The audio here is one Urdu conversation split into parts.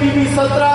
PB 17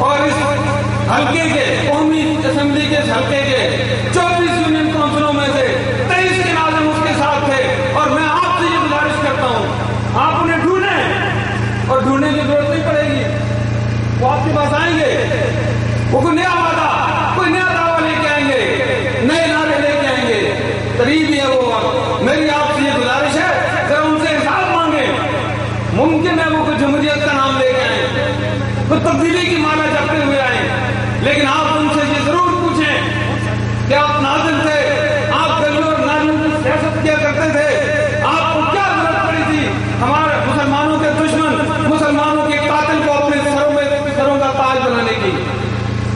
اور اس حلقے کے قومی اسمبلی کے حلقے کے 24 یونین کونسلوں میں سے 23 کے ناظم اس کے ساتھ تھے. اور میں آپ سے یہ گزارش کرتا ہوں آپ انہیں ڈھونڈیں اور ڈھونڈنے کی ضرورت نہیں پڑے گی. وہ آپ کے پاس آئیں گے, وہ کوئی نیا وعدہ کوئی نیا دعویٰ لے کے آئیں گے, نئے نعرے لے کے آئیں گے. قریب ہی ہے وہ وقت. میری آپ سے یہ گزارش ہے ذرا ان سے حساب مانگیں. ممکن ہے وہ کوئی جمہوریت کا نام لے کے آئیں, کوئی تبدیلی کی مالا جپتے ہوئے آئیں, لیکن آپ ان سے یہ ضرور پوچھیں کہ آپ ناظم تھے, آپ گلیوں اور نالیوں کی سیاست کیا کرتے تھے, آپ کو کیا ضرورت پڑی تھی ہمارے مسلمانوں کے دشمن مسلمانوں کے قاتل کو اپنے سروں کا تاج بنانے کی.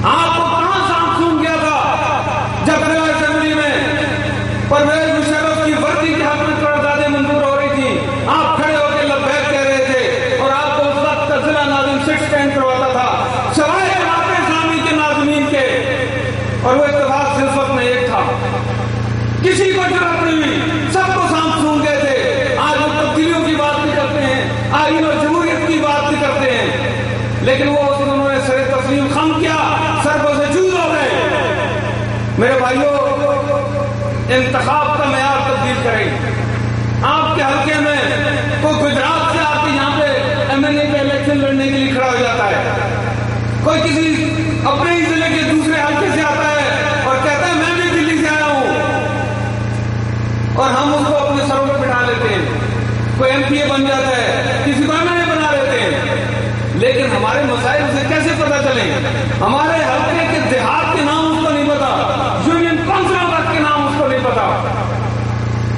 آپ کو کہاں سانپ سونگ گیا تھا جب ضلع اسمبلی میں پرویز مشرف کی وردی کے حق میں قراردادیں منظور ہو رہی تھی, آپ کھڑے ہو کے لبیک کہہ رہے تھے اور آپ کو اس وقت کا ضلع ناظم سٹ اسٹینڈ کرواتا تھا سوائے جماعت اسلامی کے ناظمین کے, اور وہ اتفاق سے اس وقت میں ایک تھا. کسی کو ضرورت نہیں ہوئی, سب کو سانپ سونگ گئے تھے. آج وہ تبدیلیوں کی بات بھی کرتے ہیں, آئین اور جمہوریت کی بات بھی کرتے ہیں, لیکن وہ انہوں نے سر تسلیم خم کیا, سر کو سے جوز ہو گئے. میرے بھائیوں, انتخاب کا معیار تبدیل کریں. آپ کے حلقے میں کوئی گجرات سے آپ کے یہاں پہ ایم ایل اے کے الیکشن لڑنے کے لیے کھڑا ہو جاتا ہے, کوئی کسی اپنے ہی ضلع کے دوسرے حلقے سے آتا ہے اور کہتا ہے میں بھی دلی سے آیا ہوں, اور ہم اس کو اپنے سروں پہ بٹھا لیتے ہیں. کوئی ایم پی اے بن جاتا ہے, کسی کو ایم ایل اے بنا لیتے ہیں, لیکن ہمارے مسائل سے کیسے پتہ چلیں؟ ہمارے حلقے کے دیہات کے نام اس کو نہیں پتا, یونین کونسلوں تک کے نام اس کو نہیں پتا.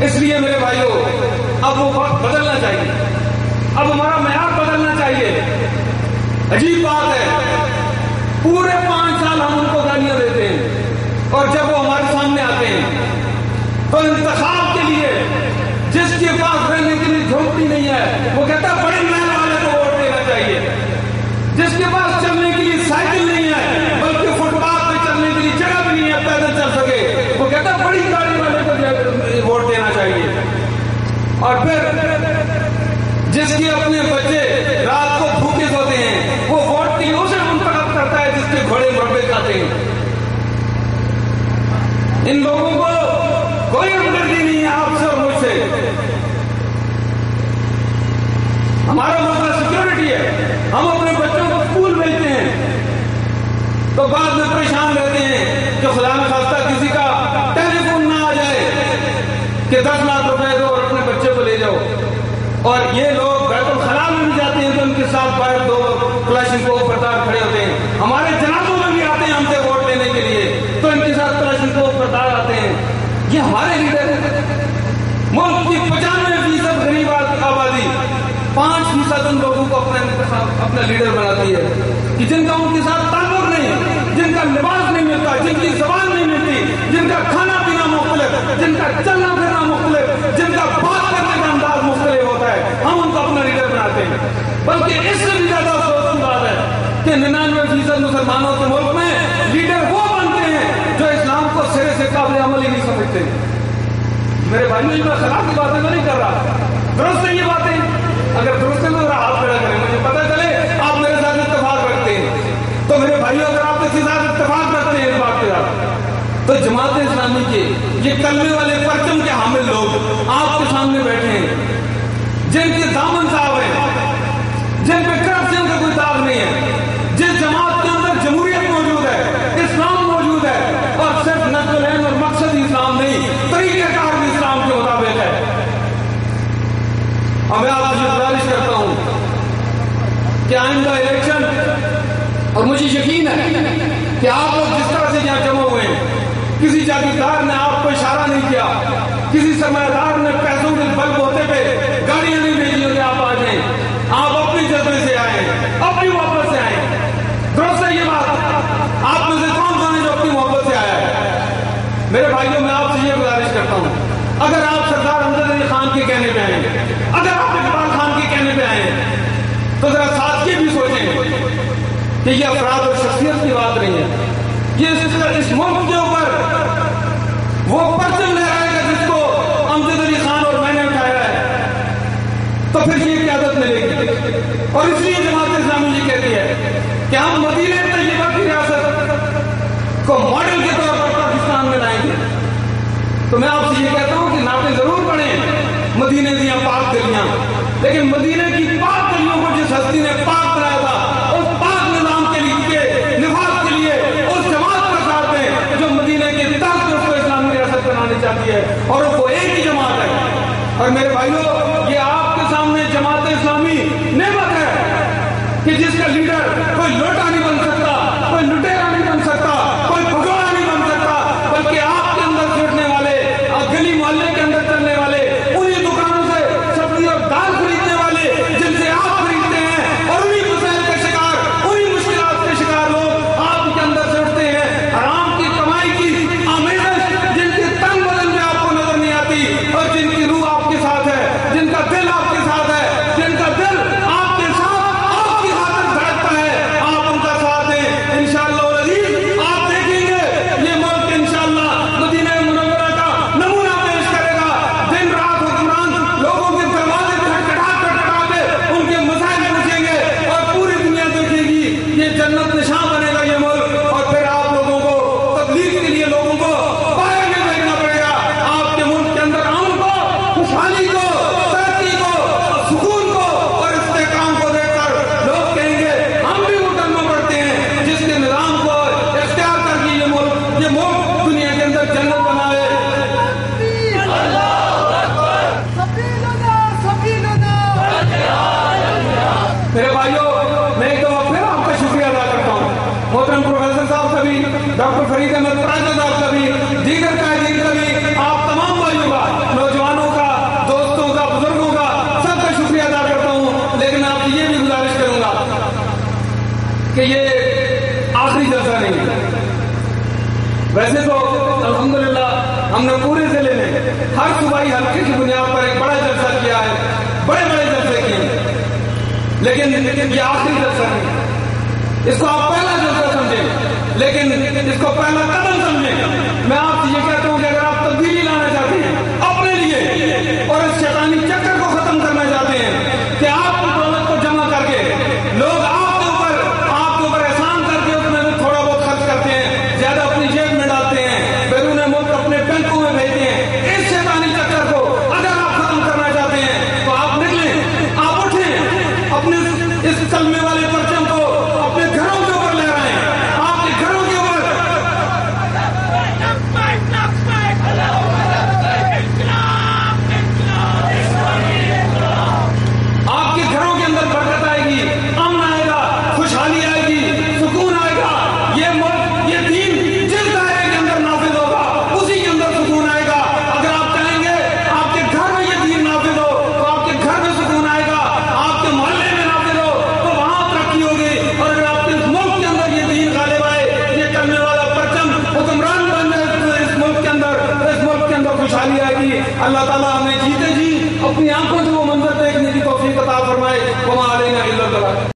اس لیے میرے بھائیوں, اب وہ وقت بدلنا چاہیے, اب ہمارا معیار بدلنا چاہیے. عجیب بات ہے, پورے 5 سال ہم ان کو گالیاں دیتے ہیں, اور جب وہ ہمارے سامنے آتے ہیں تو انتخاب کے لیے جس کے پاس رہنے کے لیے جھونپڑی نہیں ہے وہ کہتا ہے بڑے محل والے کو ووٹ دینا چاہیے. جس کے پاس چلنے کے لیے سائیکل نہیں ہے بلکہ فٹ پاتھ پہ چلنے کے لیے جگہ بھی نہیں ہے پیدل چل سکے, وہ کہتا ہے بڑی گاڑی والے کو ووٹ دینا چاہیے. اور پھر جس کے اپنے بچے رات کو بھوکے سوتے ہیں وہ ووٹ کے لیے اسے منتخب کرتا ہے جس کے گھوڑے مربے کھاتے ہیں. ان لوگوں کو کوئی ہمدردی نہیں ہے آپ سے اور مجھ سے. ہمارا مسئلہ سیکورٹی ہے, ہم اپنے بچوں کو اسکول بھیجتے ہیں تو بعد میں پریشان رہتے ہیں کہ خدا نخواستہ کسی کا ٹیلی فون نہ آ جائے کہ 10 لاکھ روپے دو اور اپنے بچے کو لے جاؤ. اور یہ لوگ بیت الخلاء میں بھی جاتے ہیں تو ان کے ساتھ باہر 2 کلاشنکوف بردار کھڑے ہوتے ہیں. ہمارے جنازوں میں بھی آتے ہیں ہم سے ووٹ لینے کے لیے تو ان کے ساتھ کلاشنکوف بردار آتے ہیں. یہ ہمارے لیڈر ہیں. ملک کی 95% غریب آبادی 5% ان لوگوں کو اپنا لیڈر بناتی ہے کہ جن کا ان کے ساتھ تعلق نہیں, جن کا لباس نہیں ملتا, جن کی زبان نہیں ملتی, جن کا کھانا پینا مختلف, جن کا چلنا پھرنا مختلف, جن کا بات کرنے کا انداز مختلف ہوتا ہے, ہم ان کو اپنا لیڈر بناتے ہیں. بلکہ اس سے بھی زیادہ افسوس کی بات ہے کہ 99% مسلمانوں کے ملک میں لیڈر وہ بنتے ہیں جو اسلام کو سرے سے قابل عمل ہی نہیں سمجھتے. میرے بھائی میں خلاف کی باتیں تو نہیں کر رہا, درست ہے یہ باتیں, اگر درست ہے تو ذرا ہاتھ کھڑا کریں, مجھے پتہ چلے آپ میرے ساتھ اتفاق رکھتے ہیں. تو میرے بھائیوں اگر آپ کے ساتھ اتفاق رکھتے ہیں اس بات کے ساتھ تو جماعت اسلامی کے یہ کلمے والے پرچم کے حامل لوگ آپ کے سامنے بیٹھے ہیں, جن کے دامن صاحب ہیں, جن پہ کرپشن کا کوئی داغ نہیں ہے, جس جماعت کے اندر جمہوریت موجود ہے, اسلام موجود ہے, اور صرف نقل العین اور مقصد اسلام نہیں طریقہ کار بھی اسلام کے مطابق ہے. اور میں آپ سے گزارش کرتا ہوں کہ آئندہ الیکشن, اور مجھے یقین ہے کہ آپ لوگ جس طرح سے یہاں جمع ہوئے ہیں, کسی جاگیردار نے آپ کو اشارہ نہیں کیا, کسی سرمایہ دار نے پیسوں کے بل بوتے پہ گاڑیاں نہیں بھیجی کہ آپ آ جائیں. آپ اپنی جذبے سے آئے, اپنی محبت سے آئے. درست ہے یہ بات, آپ میں سے کون ہے جو اپنی محبت سے آیا ہے؟ میرے بھائیوں میں آپ سے یہ گزارش کرتا ہوں, اگر آپ سردار امجد علی خان کے کہنے پہ آئیں, اگر آپ اقبال خان کے کہنے پہ آئیں تو ذرا ساتھ یہ بھی سوچیں کہ یہ افراد اور شخصیت کی بات نہیں ہے, یہ اس ملک کے اوپر وہ پرچم لہرائے گا جس کو امجد علی خان اور میں نے اٹھایا ہے, تو پھر یہ قیادت ملے گی. اور اس لیے جماعت اسلامی یہ کہتی ہے کہ ہم مدینے کو ماڈل کے طور پر پاکستان میں لائیں گے. تو میں آپ سے یہ کہتا ہوں کہ نعتیں ضرور پڑھیں مدینے دیاں پاک گلیاں، لیکن مدینے کی پاک گلیوں کو جس ہستی نے پاک بنایا تھا اس پاک نظام کے لیے، نفاذ کے لیے اس جماعت پر ساتھ دیں جو مدینے کے تخت کو اسلامی ریاست بنانے چاہتی ہے، اور وہ ایک ہی جماعت ہے. اور میرے بھائیوں، یہ آپ کے سامنے جماعت اسلامی نعمت ہے کہ جس کا لیڈر کوئی لوٹا نہیں بن سکتا، کوئی لٹیرا نہیں بن سکتا، کوئی بھگوڑا نہیں بن سکتا، بلکہ آپ کے اندر چھوٹنے والے، گلی محلے کے اندر چلنے والے، انہی دکانوں سے سبزی اور دال خریدنے والے جن سے آپ خریدتے ہیں، اور انہی مسائل کے شکار، انہی مشکلات کے شکار لوگ آپ کے اندر سے اٹھتے ہیں. حرام کی کمائی کی آمیزش جن کے تن بدن میں آپ کو نظر نہیں آتی، اور جن کی روح آپ کے ساتھ ہے، جن کا دل آپ کے ساتھ ہے، جن کا دل آپ کے ساتھ آپ کی خاطر دھڑکتا ہے، آپ ان کا ساتھ دیں. انشاءاللہ العزیز آپ دیکھیں گے یہ ملک انشاءاللہ مدینہ منورہ کا نمونہ پیش کرے گا. دن رات حکمران لوگوں کے دروازے کھٹکھٹا کے ان کے مسائل پوچھیں گے، اور پوری دنیا دیکھے گی یہ جنت نشاں بنے گا یہ ملک. اور پھر آپ لوگوں کو تبلیغ کے لیے لوگوں کو باہر میں بھیجنا پڑے گا. آپ کے ملک کے اندر امن کو، خوشحالی کو، ترقی کو، سکون کو اور استحکام کو دیکھ کر لوگ کہیں گے ہم بھی وہ کلمہ پڑھتے ہیں جس کے نظام کو اختیار کر کے یہ ملک دنیا کے اندر جنت بنائے. میرے بھائیوں، میں ایک دفعہ پھر آپ کا شکریہ ادا کرتا ہوں، محترم پروفیسر صاحب کا بھی، ڈاکٹر فرید احمد پراجا صاحب کا بھی، دیگر قائدین کا بھی، آپ تمام بھائیوں کا، نوجوانوں کا، دوستوں کا، بزرگوں کا، سب کا شکریہ ادا کرتا ہوں. لیکن آپ سے یہ بھی گزارش کروں گا کہ یہ آخری جلسہ نہیں ہے. ویسے تو الحمدللہ ہم نے پورے ضلع میں ہر صوبائی حلقے کی بنیاد پر ایک بڑا جلسہ کیا ہے، بڑے بڑے جلسے کیے ہیں، لیکن یہ آخری جلسہ نہیں ہے. اس کو آپ پہلا جلسہ سمجھیں، لیکن اس کو پہلا قدم سمجھیں. میں آپ سے یہ کہتا ہوں کہ اگر آپ تبدیلی لانا چاہتے ہیں اپنے لیے اور اس شیطانی چکر کو ختم کرنا چاہتے ہیں کہ آپ کی دولت کو جمع کر کے لوگ آپ کے اوپر احسان کر کے اس میں تھوڑا بہت خرچ کرتے ہیں، زیادہ اپنی جیب میں ڈالتے ہیں، بیرون ملک اپنے بینکوں میں بھیجتے ہیں، اس شیطانی چکر کو اگر آپ ختم کرنا چاہتے ہیں تو آپ نکلیں، آپ اٹھیں، اپنے اس کلمے والے پرچم کو اپنے گھروں کے اوپر لے رہے ہیں، آپ کے گھروں کے اوپر. آپ کے گھروں کے اندر برکت آئے گی، امن آئے گا، خوشحالی آئے گی، سکون آئے گا. یہ ملک، یہ دین جس دائرے کے اندر نافذ ہوگا اسی کے اندر سکون آئے گا. اگر آپ چاہیں گے آپ کے گھر میں یہ دین نافذ ہو تو آپ کے گھر میں سکون آئے گا، آپ کے محلے میں نافذ ہو تو وہاں ترقی ہوگی. اور اگر آپ کے ملک کے اندر یہ دین غالب آئے، یہ کرنے والا پرچم حکمران بن جائے تو اس ملک کے اندر خوشحالی آئے گی. اللہ تعالیٰ ہمیں جیتے جی اپنی آنکھوں سے وہ منظر دیکھنے کی توفیق عطا فرمائے. وما علینا الا البلاغ.